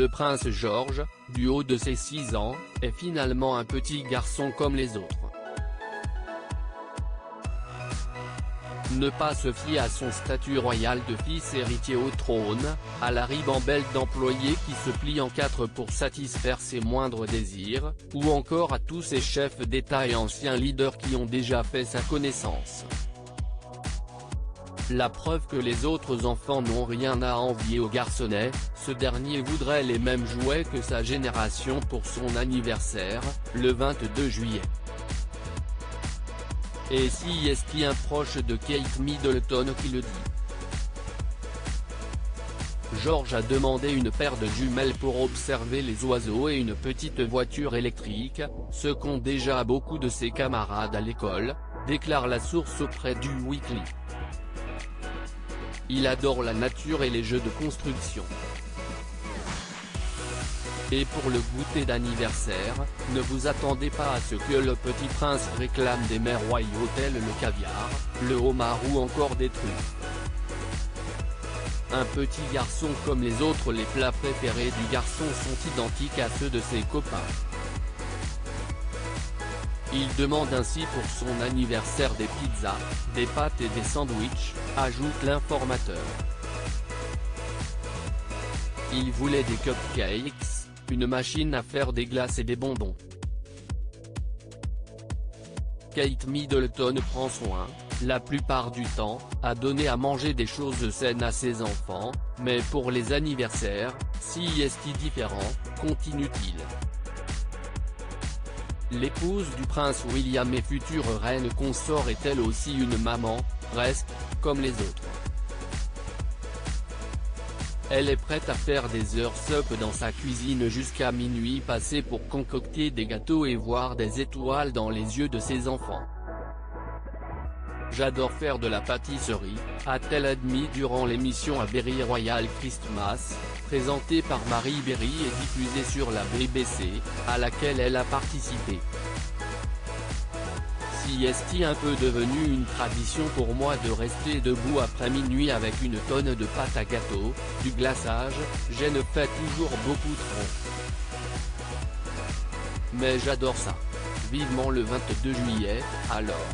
Le prince George, du haut de ses 6 ans, est finalement un petit garçon comme les autres. Ne pas se fier à son statut royal de fils héritier au trône, à la ribambelle d'employés qui se plient en 4 pour satisfaire ses moindres désirs, ou encore à tous ces chefs d'État et anciens leaders qui ont déjà fait sa connaissance. La preuve que les autres enfants n'ont rien à envier au garçonnet, ce dernier voudrait les mêmes jouets que sa génération pour son anniversaire, le 22 juillet. Et si est-il un proche de Kate Middleton qui le dit. George a demandé une paire de jumelles pour observer les oiseaux et une petite voiture électrique, ce qu'ont déjà beaucoup de ses camarades à l'école, déclare la source auprès du Weekly. Il adore la nature et les jeux de construction. Et pour le goûter d'anniversaire, ne vous attendez pas à ce que le petit prince réclame des mets royaux tels le caviar, le homard ou encore des truffes. Un petit garçon comme les autres, les plats préférés du garçon sont identiques à ceux de ses copains. Il demande ainsi pour son anniversaire des pizzas, des pâtes et des sandwichs, ajoute l'informateur. Il voulait des cupcakes, une machine à faire des glaces et des bonbons. Kate Middleton prend soin, la plupart du temps, à donner à manger des choses saines à ses enfants, mais pour les anniversaires, si est-il différent, continue-t-il. L'épouse du prince William et future reine consort est elle aussi une maman, presque, comme les autres. Elle est prête à faire des heures sup dans sa cuisine jusqu'à minuit passé pour concocter des gâteaux et voir des étoiles dans les yeux de ses enfants. J'adore faire de la pâtisserie, a-t-elle admis durant l'émission A Very Royal Christmas, présentée par Marie Berry et diffusée sur la BBC, à laquelle elle a participé. Si est-il un peu devenu une tradition pour moi de rester debout après minuit avec une tonne de pâte à gâteau, du glaçage, je ne fais toujours beaucoup trop. Mais j'adore ça. Vivement le 22 juillet, alors.